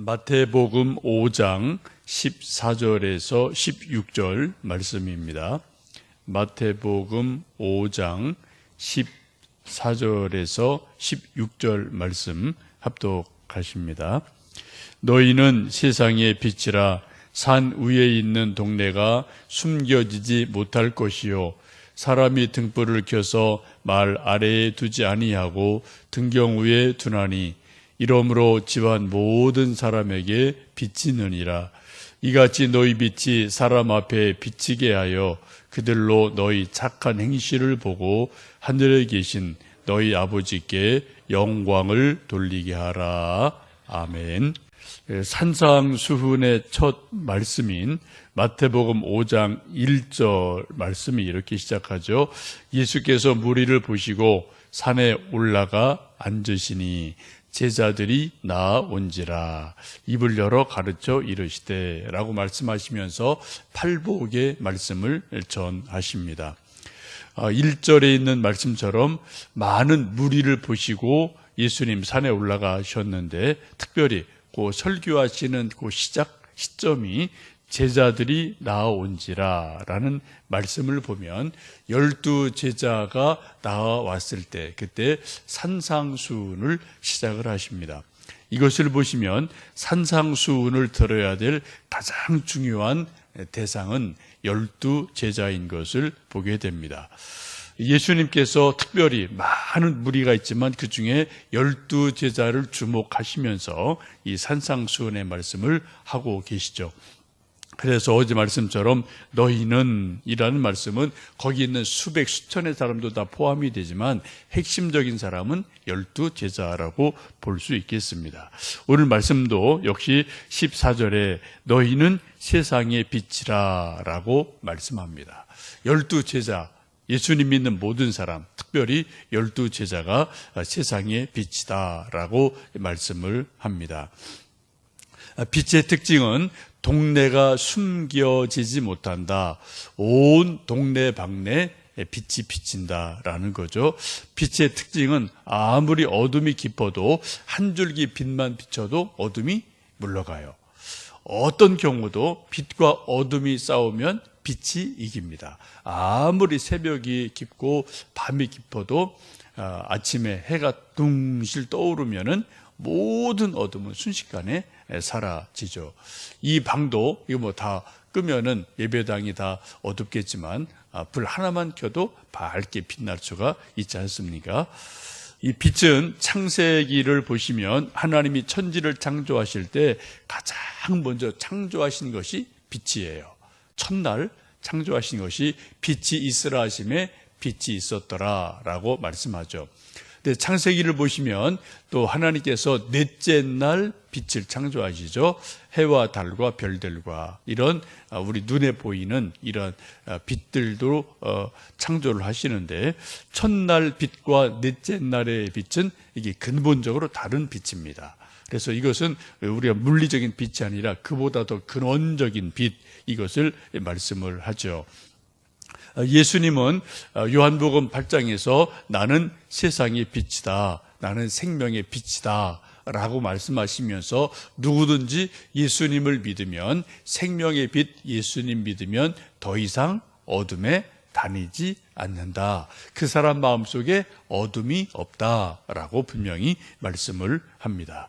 마태복음 5장 14절에서 16절 말씀입니다. 마태복음 5장 14절에서 16절 말씀 합독하십니다. 너희는 세상의 빛이라. 산 위에 있는 동네가 숨겨지지 못할 것이요 사람이 등불을 켜서 말 아래에 두지 아니하고 등경 위에 두나니 이러므로 집안 모든 사람에게 비치느니라. 이같이 너희 빛이 사람 앞에 비치게 하여 그들로 너희 착한 행실을 보고 하늘에 계신 너희 아버지께 영광을 돌리게 하라. 아멘. 산상수훈의 첫 말씀인 마태복음 5장 1절 말씀이 이렇게 시작하죠. 예수께서 무리를 보시고 산에 올라가 앉으시니 제자들이 나온지라. 입을 열어 가르쳐 이르시되 라고 말씀하시면서 팔복의 말씀을 전하십니다. 1절에 있는 말씀처럼 많은 무리를 보시고 예수님 산에 올라가셨는데 특별히 그 설교하시는 그 시점이 제자들이 나아온지라 라는 말씀을 보면 12 제자가 나와왔을 때 그때 산상수훈을 시작을 하십니다. 이것을 보시면 산상수훈을 들어야 될 가장 중요한 대상은 12 제자인 것을 보게 됩니다. 예수님께서 특별히 많은 무리가 있지만 그 중에 12 제자를 주목하시면서 이 산상수훈의 말씀을 하고 계시죠. 그래서 어제 말씀처럼 너희는 이라는 말씀은 거기 있는 수백 수천의 사람도 다 포함이 되지만 핵심적인 사람은 12 제자라고 볼 수 있겠습니다. 오늘 말씀도 역시 14절에 너희는 세상의 빛이라 라고 말씀합니다. 12 제자, 예수님 믿는 모든 사람, 특별히 12 제자가 세상의 빛이다 라고 말씀을 합니다. 빛의 특징은 동네가 숨겨지지 못한다. 온 동네방네 빛이 비친다라는 거죠. 빛의 특징은 아무리 어둠이 깊어도 한 줄기 빛만 비춰도 어둠이 물러가요. 어떤 경우도 빛과 어둠이 싸우면 빛이 이깁니다. 아무리 새벽이 깊고 밤이 깊어도 아침에 해가 둥실 떠오르면은 모든 어둠은 순식간에 사라지죠. 이 방도 이거 뭐 다 끄면은 예배당이 다 어둡겠지만 불 하나만 켜도 밝게 빛날 수가 있지 않습니까? 이 빛은 창세기를 보시면 하나님이 천지를 창조하실 때 가장 먼저 창조하신 것이 빛이에요. 첫날 창조하신 것이 빛이 있으라 하심에 빛이 있었더라라고 말씀하죠. 근데 창세기를 보시면 또 하나님께서 넷째 날 빛을 창조하시죠. 해와 달과 별들과 이런 우리 눈에 보이는 이런 빛들도 창조를 하시는데 첫날 빛과 넷째 날의 빛은 이게 근본적으로 다른 빛입니다. 그래서 이것은 우리가 물리적인 빛이 아니라 그보다 더 근원적인 빛, 이것을 말씀을 하죠. 예수님은 요한복음 8장에서 나는 세상의 빛이다, 나는 생명의 빛이다 라고 말씀하시면서 누구든지 예수님을 믿으면, 생명의 빛 예수님 믿으면 더 이상 어둠에 다니지 않는다. 그 사람 마음속에 어둠이 없다라고 분명히 말씀을 합니다.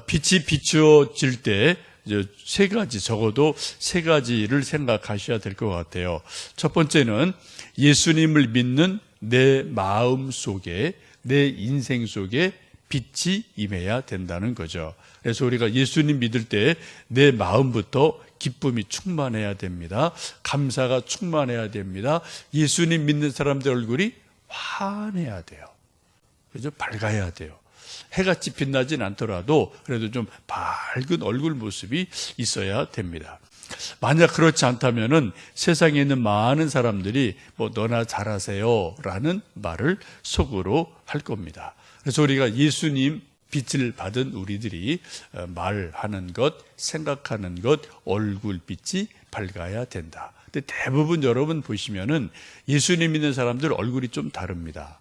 빛이 비추어질 때 세 가지, 적어도 세 가지를 생각하셔야 될 것 같아요. 첫 번째는 예수님을 믿는 내 마음 속에, 내 인생 속에 빛이 임해야 된다는 거죠. 그래서 우리가 예수님 믿을 때 내 마음부터 기쁨이 충만해야 됩니다. 감사가 충만해야 됩니다. 예수님 믿는 사람들 얼굴이 환해야 돼요. 그죠? 밝아야 돼요. 해같이 빛나진 않더라도 그래도 좀 밝은 얼굴 모습이 있어야 됩니다. 만약 그렇지 않다면은 세상에 있는 많은 사람들이 뭐 너나 잘하세요 라는 말을 속으로 할 겁니다. 그래서 우리가 예수님 빛을 받은 우리들이 말하는 것, 생각하는 것, 얼굴빛이 밝아야 된다. 근데 대부분 여러분 보시면은 예수님 믿는 사람들 얼굴이 좀 다릅니다.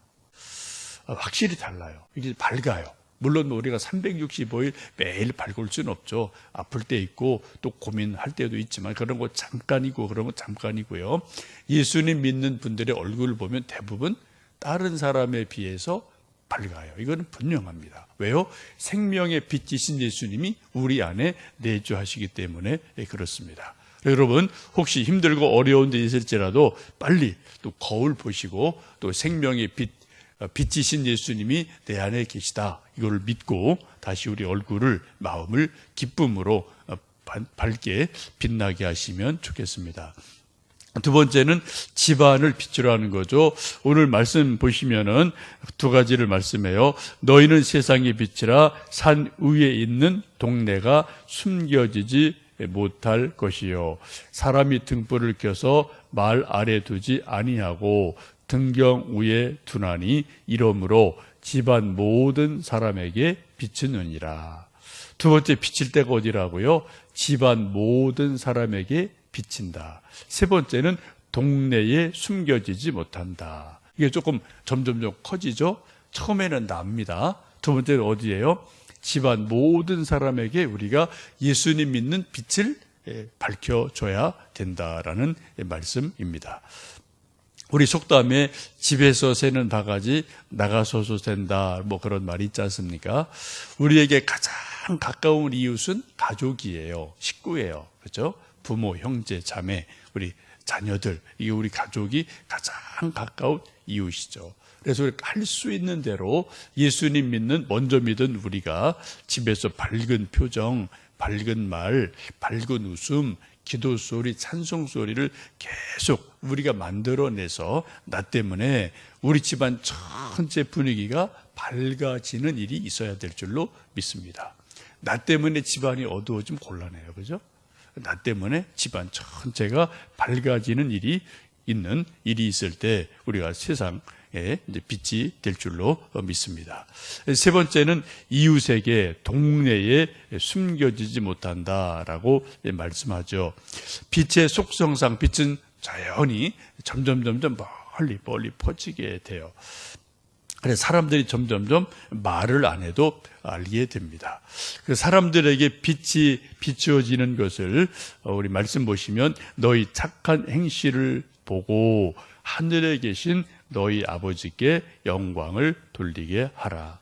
확실히 달라요. 이게 밝아요. 물론 우리가 365일 매일 밝을 수는 없죠. 아플 때 있고 또 고민할 때도 있지만 그런 거 잠깐이고 그런 거 잠깐이고요. 예수님 믿는 분들의 얼굴을 보면 대부분 다른 사람에 비해서 밝아요. 이거는 분명합니다. 왜요? 생명의 빛이신 예수님이 우리 안에 내주하시기 때문에 그렇습니다. 여러분 혹시 힘들고 어려운 데 있을지라도 빨리 또 거울 보시고 또 생명의 빛이신 예수님이 내 안에 계시다. 이걸 믿고 다시 우리 얼굴을 마음을 기쁨으로 밝게 빛나게 하시면 좋겠습니다. 두 번째는 집안을 비추라 하는 거죠. 오늘 말씀 보시면은 두 가지를 말씀해요. 너희는 세상의 빛이라 산 위에 있는 동네가 숨겨지지 못할 것이요. 사람이 등불을 켜서 말 아래 두지 아니하고 등경 위에 두나니 이러므로 집안 모든 사람에게 비추느니라. 두 번째 비칠 때가 어디라고요? 집안 모든 사람에게 비친다. 세 번째는 동네에 숨겨지지 못한다. 이게 조금 점점 커지죠? 처음에는 납니다. 두 번째는 어디예요? 집안 모든 사람에게 우리가 예수님 믿는 빛을 밝혀줘야 된다라는 말씀입니다. 우리 속담에 집에서 새는 바가지 나가서서 샌다 뭐 그런 말이 있지 않습니까? 우리에게 가장 가까운 이웃은 가족이에요. 식구예요. 그렇죠? 부모, 형제, 자매, 우리 자녀들, 이게 우리 가족이 가장 가까운 이웃이죠. 그래서 우리가 할 수 있는 대로 예수님 믿는 먼저 믿은 우리가 집에서 밝은 표정, 밝은 말, 밝은 웃음, 기도 소리, 찬송 소리를 계속 우리가 만들어내서 나 때문에 우리 집안 전체 분위기가 밝아지는 일이 있어야 될 줄로 믿습니다. 나 때문에 집안이 어두워지면 곤란해요. 그죠? 나 때문에 집안 전체가 밝아지는 일이 있을 때 우리가 세상에 이제 빛이 될 줄로 믿습니다. 세 번째는 이웃에게 동네에 숨겨지지 못한다라고 말씀하죠. 빛의 속성상 빛은 자연히 점점 멀리 퍼지게 돼요. 그래서 사람들이 점점 말을 안 해도 알게 됩니다. 그 사람들에게 빛이 비추어지는 것을 우리 말씀 보시면 너희 착한 행실을 보고 하늘에 계신 너희 아버지께 영광을 돌리게 하라.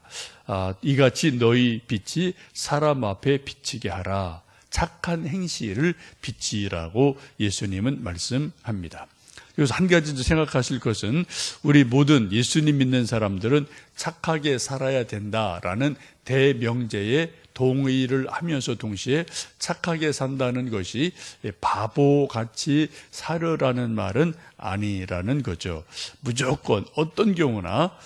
이같이 너희 빛이 사람 앞에 비치게 하라. 착한 행실을 비치라고 예수님은 말씀합니다. 그래서 한 가지 더 생각하실 것은 우리 모든 예수님 믿는 사람들은 착하게 살아야 된다라는 대명제에 동의를 하면서 동시에 착하게 산다는 것이 바보같이 살으라는 말은 아니라는 거죠. 무조건 어떤 경우나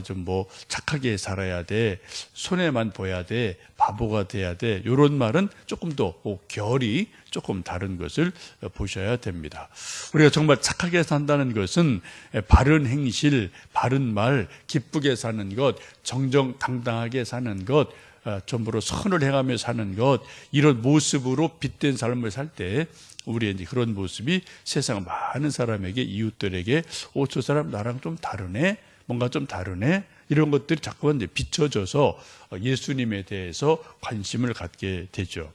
좀 착하게 살아야 돼, 손해만 보야 돼, 바보가 돼야 돼, 이런 말은 조금 더 결이 조금 다른 것을 보셔야 됩니다. 우리가 정말 착하게 산다는 것은 바른 행실, 바른 말, 기쁘게 사는 것, 정정당당하게 사는 것, 전부로 선을 행하며 사는 것, 이런 모습으로 빛된 삶을 살 때 우리의 이제 그런 모습이 세상 많은 사람에게, 이웃들에게 저 사람 나랑 좀 다르네, 뭔가 좀 다르네, 이런 것들이 자꾸만 이제 비춰져서 예수님에 대해서 관심을 갖게 되죠.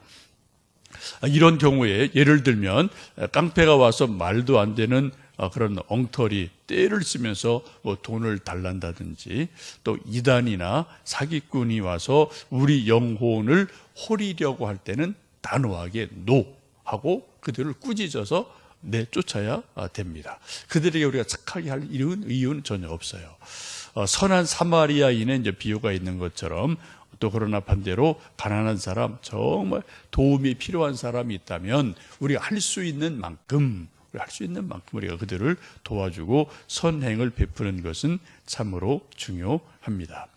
이런 경우에 예를 들면 깡패가 와서 말도 안 되는 그런 엉터리, 떼를 쓰면서 돈을 달란다든지, 또 이단이나 사기꾼이 와서 우리 영혼을 호리려고 할 때는 단호하게 노 하고 그들을 꾸짖어서 내쫓아야 됩니다. 그들에게 우리가 착하게 할 이유는 전혀 없어요. 선한 사마리아인의 이제 비유가 있는 것처럼, 또 그러나 반대로 가난한 사람, 정말 도움이 필요한 사람이 있다면 우리가 할 수 있는 만큼 우리가 그들을 도와주고 선행을 베푸는 것은 참으로 중요합니다.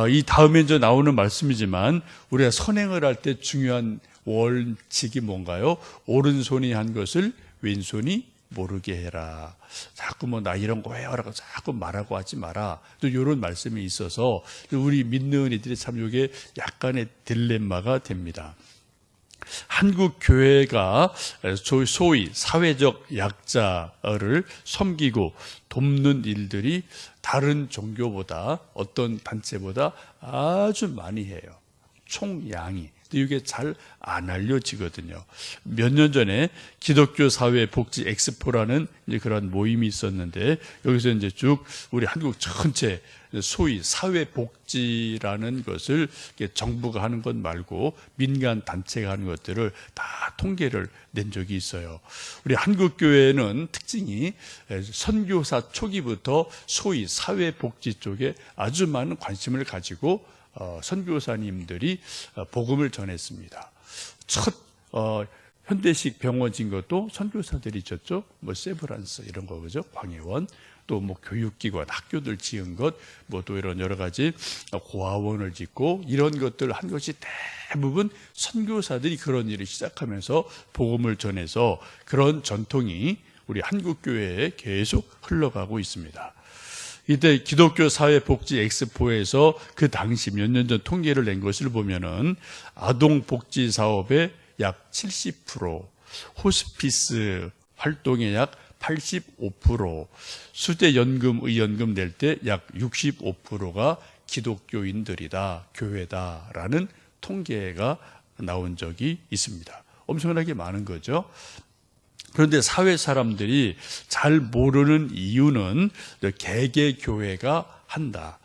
이 다음에 이제 나오는 말씀이지만 우리가 선행을 할 때 중요한 원칙이 뭔가요? 오른손이 한 것을 왼손이 모르게 해라. 자꾸 나 이런 거 해요 라고 자꾸 말하고 하지 마라. 또 이런 말씀이 있어서 우리 믿는 이들이 참 이게 약간의 딜레마가 됩니다. 한국 교회가 소위 사회적 약자를 섬기고 돕는 일들이 다른 종교보다, 어떤 단체보다 아주 많이 해요. 총량이. 이게 잘 안 알려지거든요. 몇 년 전에 기독교 사회 복지 엑스포라는 이제 그런 모임이 있었는데, 여기서 이제 쭉 우리 한국 전체 소위 사회 복지라는 것을 정부가 하는 것 말고 민간 단체가 하는 것들을 다 통계를 낸 적이 있어요. 우리 한국 교회는 특징이 선교사 초기부터 소위 사회 복지 쪽에 아주 많은 관심을 가지고 선교사님들이 복음을 전했습니다. 첫 현대식 병원 진 것도 선교사들이 졌죠. 뭐 세브란스 이런 거 그죠? 광해원, 또 뭐 교육기관, 학교들 지은 것, 뭐 또 이런 여러 가지 고아원을 짓고 이런 것들 한 것이 대부분 선교사들이 그런 일을 시작하면서 복음을 전해서 그런 전통이 우리 한국 교회에 계속 흘러가고 있습니다. 이때 기독교 사회복지 엑스포에서 그 당시 몇 년 전 통계를 낸 것을 보면은 아동복지 사업의 약 70%, 호스피스 활동의 약 85%, 수재연금, 의연금 낼 때 약 65%가 기독교인들이다, 교회다라는 통계가 나온 적이 있습니다. 엄청나게 많은 거죠. 그런데 사회 사람들이 잘 모르는 이유는 개개교회가 한다,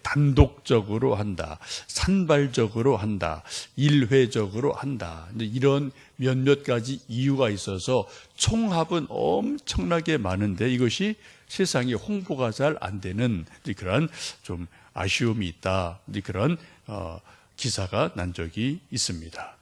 단독적으로 한다, 산발적으로 한다, 일회적으로 한다, 이런 몇몇 가지 이유가 있어서 총합은 엄청나게 많은데 이것이 세상에 홍보가 잘 안 되는 그런 좀 아쉬움이 있다, 그런 기사가 난 적이 있습니다.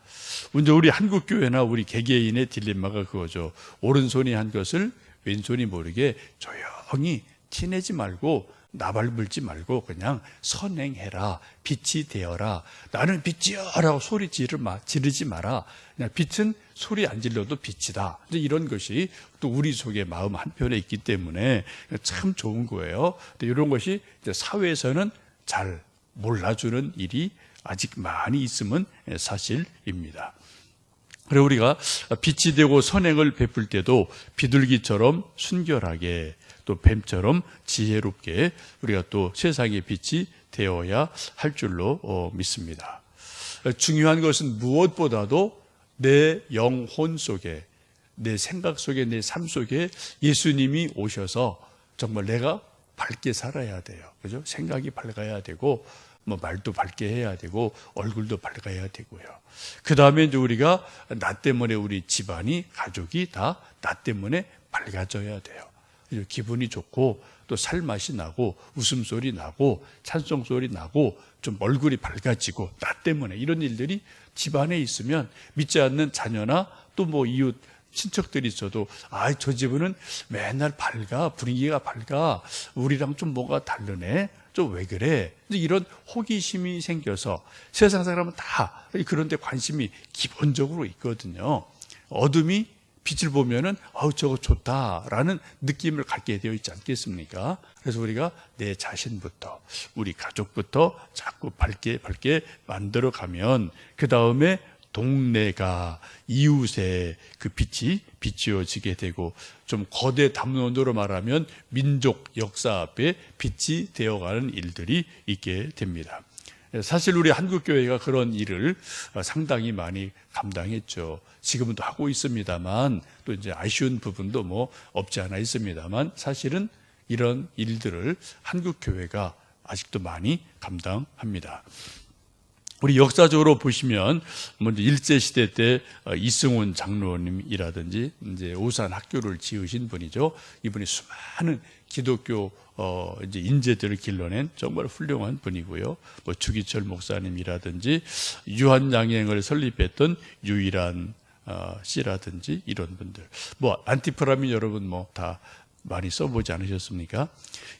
먼저 우리 한국교회나 우리 개개인의 딜레마가 그거죠. 오른손이 한 것을 왼손이 모르게 조용히 티내지 말고 나발불지 말고 그냥 선행해라, 빛이 되어라. 나는 빛이여라고 소리 지르지 마라. 그냥 빛은 소리 안 질러도 빛이다. 이런 것이 또 우리 속에 마음 한편에 있기 때문에 참 좋은 거예요. 근데 이런 것이 사회에서는 잘 몰라주는 일이 아직 많이 있음은 사실입니다. 그리고 우리가 빛이 되고 선행을 베풀 때도 비둘기처럼 순결하게 또 뱀처럼 지혜롭게 우리가 또 세상의 빛이 되어야 할 줄로 믿습니다. 중요한 것은 무엇보다도 내 영혼 속에, 내 생각 속에, 내 삶 속에 예수님이 오셔서 정말 내가 밝게 살아야 돼요. 그죠? 생각이 밝아야 되고 뭐 말도 밝게 해야 되고 얼굴도 밝아야 되고요. 그 다음에 이제 우리가 나 때문에 우리 집안이 가족이 다 나 때문에 밝아져야 돼요. 기분이 좋고 또 살맛이 나고 웃음소리 나고 찬송소리 나고 좀 얼굴이 밝아지고 나 때문에 이런 일들이 집안에 있으면 믿지 않는 자녀나 또 뭐 이웃 친척들이 있어도 저 집은 맨날 밝아, 분위기가 밝아, 우리랑 좀 뭐가 다르네, 좀 왜 그래, 이런 호기심이 생겨서 세상 사람은 다 그런 데 관심이 기본적으로 있거든요. 어둠이 빛을 보면은 저거 좋다라는 느낌을 갖게 되어 있지 않겠습니까? 그래서 우리가 내 자신부터, 우리 가족부터 자꾸 밝게 만들어 가면 그 다음에 동네가, 이웃에 그 빛이 비추어지게 되고, 좀 거대 담론으로 말하면 민족 역사 앞에 빛이 되어가는 일들이 있게 됩니다. 사실 우리 한국교회가 그런 일을 상당히 많이 감당했죠. 지금은 또 하고 있습니다만, 또 이제 아쉬운 부분도 뭐 없지 않아 있습니다만, 사실은 이런 일들을 한국교회가 아직도 많이 감당합니다. 우리 역사적으로 보시면 먼저 일제시대 때 이승훈 장로님이라든지 이제 오산 학교를 지으신 분이죠. 이분이 수많은 기독교 이제 인재들을 길러낸 정말 훌륭한 분이고요. 뭐 주기철 목사님이라든지 유한양행을 설립했던 유일한 씨라든지 이런 분들. 뭐 안티프라민 여러분 뭐 다 많이 써보지 않으셨습니까?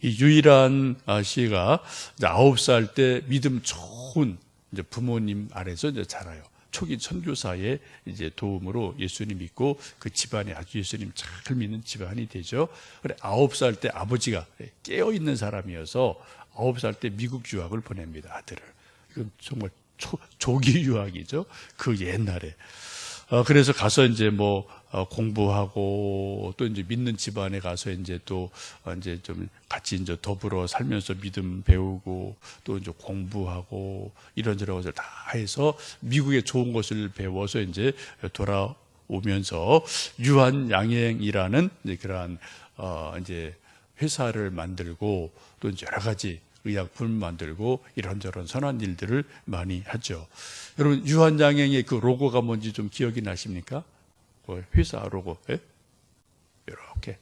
이 유일한 씨가 9살 때 믿음 좋은 이제 부모님 아래서 이제 자라요. 초기 선교사의 이제 도움으로 예수님 믿고 그 집안에 아주 예수님 잘 믿는 집안이 되죠. 그래 9살 때 아버지가 깨어 있는 사람이어서 9살 때 미국 유학을 보냅니다. 아들을. 이건 정말 조기 유학이죠. 그 옛날에. 그래서 가서 이제 뭐 공부하고 또 이제 믿는 집안에 가서 이제 또 이제 좀 같이 이제 더불어 살면서 믿음 배우고 또 이제 공부하고 이런저런 것을 다 해서 미국의 좋은 것을 배워서 이제 돌아오면서 유한양행이라는 이제 그러한 이제 회사를 만들고 또 이제 여러 가지 의약품 만들고 이런저런 선한 일들을 많이 하죠. 여러분 유한양행의 그 로고가 뭔지 좀 기억이 나십니까? 그 회사 로고, 예? 이렇게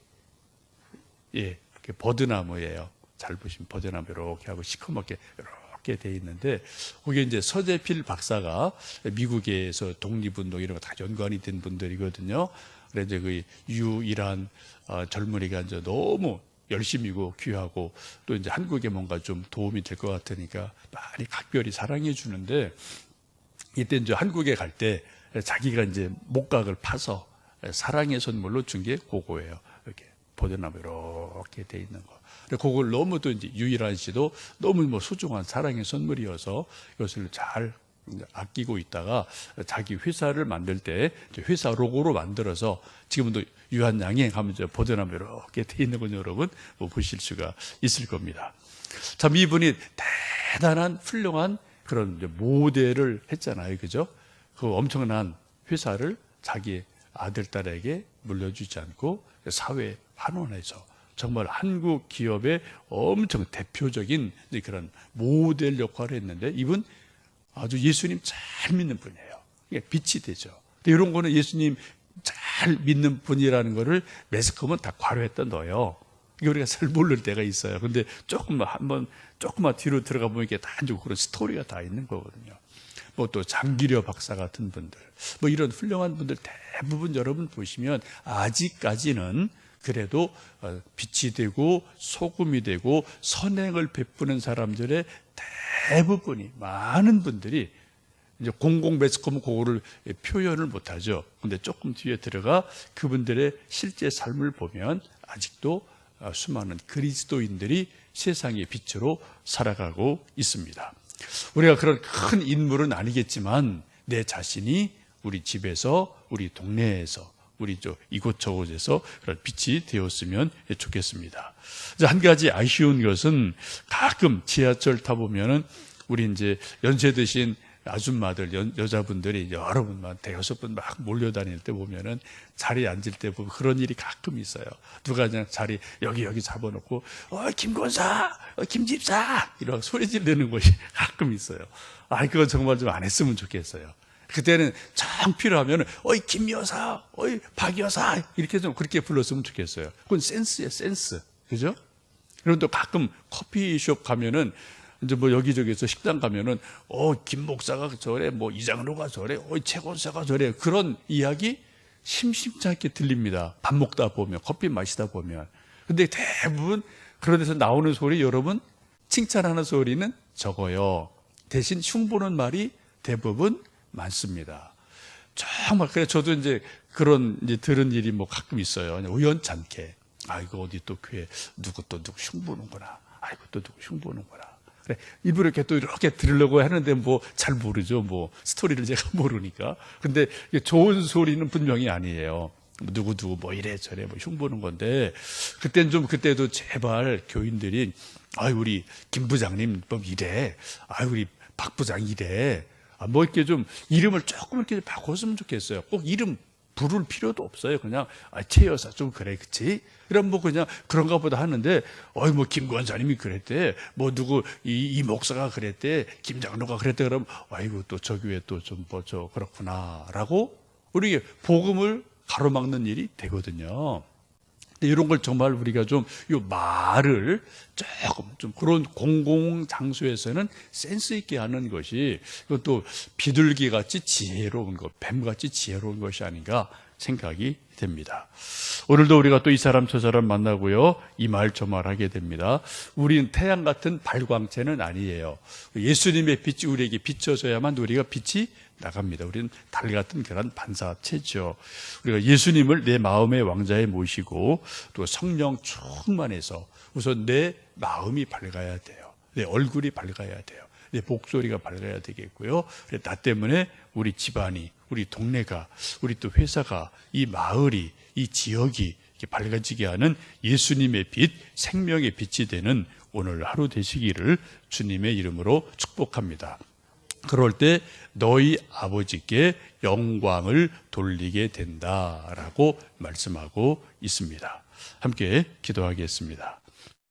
이렇게 버드나무예요. 잘 보시면 버드나무 이렇게 하고 시커멓게 이렇게 돼 있는데 거기에 이제 서재필 박사가 미국에서 독립운동 이런 거 다 연관이 된 분들이거든요. 그래서 그 유일한 젊은이가 이제 너무 열심히고 귀하고 또 이제 한국에 뭔가 좀 도움이 될 것 같으니까 많이 각별히 사랑해 주는데 이때 이제 한국에 갈 때 자기가 이제 목각을 파서 사랑의 선물로 준 게 그거예요. 이렇게 버드나무 이렇게 돼 있는 거. 그걸 너무 또 이제 유일한 씨도 너무 뭐 소중한 사랑의 선물이어서 이것을 잘 아끼고 있다가 자기 회사를 만들 때 회사 로고로 만들어서 지금도 유한양행 하면 버드나무 이렇게 돼 있는 건 여러분 뭐 보실 수가 있을 겁니다. 참 이분이 대단한 훌륭한 그런 모델을 했잖아요. 그죠? 그 엄청난 회사를 자기 아들, 딸에게 물려주지 않고 사회에 환원해서 정말 한국 기업의 엄청 대표적인 그런 모델 역할을 했는데 이분 아주 예수님 잘 믿는 분이에요. 이게 빛이 되죠. 근데 이런 거는 예수님 잘 믿는 분이라는 거를 매스컴은 다 괄호했다 넣어요. 이게 우리가 잘 모를 때가 있어요. 근데 조금만 뒤로 들어가 보면 이게 다 그런 스토리가 다 있는 거거든요. 뭐 또 장기려 박사 같은 분들, 뭐 이런 훌륭한 분들 대부분 여러분 보시면 아직까지는 그래도 빛이 되고 소금이 되고 선행을 베푸는 사람들의 대부분이 많은 분들이 이제 공공 매스컴은 그거를 표현을 못하죠. 근데 조금 뒤에 들어가 그분들의 실제 삶을 보면 아직도 수많은 그리스도인들이 세상의 빛으로 살아가고 있습니다. 우리가 그런 큰 인물은 아니겠지만 내 자신이 우리 집에서 우리 동네에서 우리 이곳저곳에서 그런 빛이 되었으면 좋겠습니다. 한 가지 아쉬운 것은 가끔 지하철 타보면은 우리 이제 연세 드신 아줌마들, 여자분들이 여러 분만 대여섯 분 막 몰려다닐 때 보면은 자리에 앉을 때 보면 그런 일이 가끔 있어요. 누가 그냥 자리 여기 잡아놓고 김권사, 김집사 이런 소리 지르는 것이 가끔 있어요. 그건 정말 좀 안 했으면 좋겠어요. 그때는 정 필요하면 어이 김여사, 어이 박여사 이렇게 좀 그렇게 불렀으면 좋겠어요. 그건 센스예요, 센스. 그죠? 그리고 또 가끔 커피숍 가면은 이제 뭐 여기저기서 식당 가면은 김 목사가 저래, 뭐 이장로가 저래, 최 권사가 저래 그런 이야기 심심치 않게 들립니다. 밥 먹다 보면 커피 마시다 보면. 근데 대부분 그런 데서 나오는 소리 여러분 칭찬하는 소리는 적어요. 대신 흉보는 말이 대부분 많습니다. 정말 그래 저도 이제 그런 이제 들은 일이 뭐 가끔 있어요. 우연찮게 이거 어디 또 교회 누구 흉보는구나. 또 누구 흉보는구나. 그래 일부러 이렇게 또 이렇게 들으려고 하는데 뭐 잘 모르죠. 뭐 스토리를 제가 모르니까. 근데 좋은 소리는 분명히 아니에요. 누구 뭐 이래 저래 뭐 흉보는 건데 그때도 제발 교인들이 우리 김 부장님 뭐 이래. 우리 박 부장 이래. 뭐 이렇게 좀 이름을 조금 이렇게 바꿨으면 좋겠어요. 꼭 이름 부를 필요도 없어요. 그냥 최 여사 좀 그래, 그치? 이런 뭐 그냥 그런가 보다 하는데 뭐 김 권사님이 그랬대. 뭐 누구 이 목사가 그랬대. 김 장로가 그랬대. 그럼 또 저 교회 또 좀 뭐 그렇구나라고 우리 복음을 가로막는 일이 되거든요. 이런 걸 정말 우리가 좀 이 말을 조금 좀 그런 공공 장소에서는 센스 있게 하는 것이 이것도 비둘기 같이 지혜로운 것, 뱀 같이 지혜로운 것이 아닌가 생각이 됩니다. 오늘도 우리가 또 이 사람 저 사람 만나고요, 이 말 저 말 하게 됩니다. 우리는 태양 같은 발광체는 아니에요. 예수님의 빛이 우리에게 비춰져야만 우리가 빛이 나갑니다. 우리는 달 같은 그런 반사체죠. 우리가 예수님을 내 마음의 왕자에 모시고 또 성령 충만해서 우선 내 마음이 밝아야 돼요. 내 얼굴이 밝아야 돼요. 내 목소리가 밝아야 되겠고요. 나 때문에 우리 집안이, 우리 동네가, 우리 또 회사가, 이 마을이, 이 지역이 이렇게 밝아지게 하는 예수님의 빛, 생명의 빛이 되는 오늘 하루 되시기를 주님의 이름으로 축복합니다. 그럴 때 너희 아버지께 영광을 돌리게 된다라고 말씀하고 있습니다. 함께 기도하겠습니다.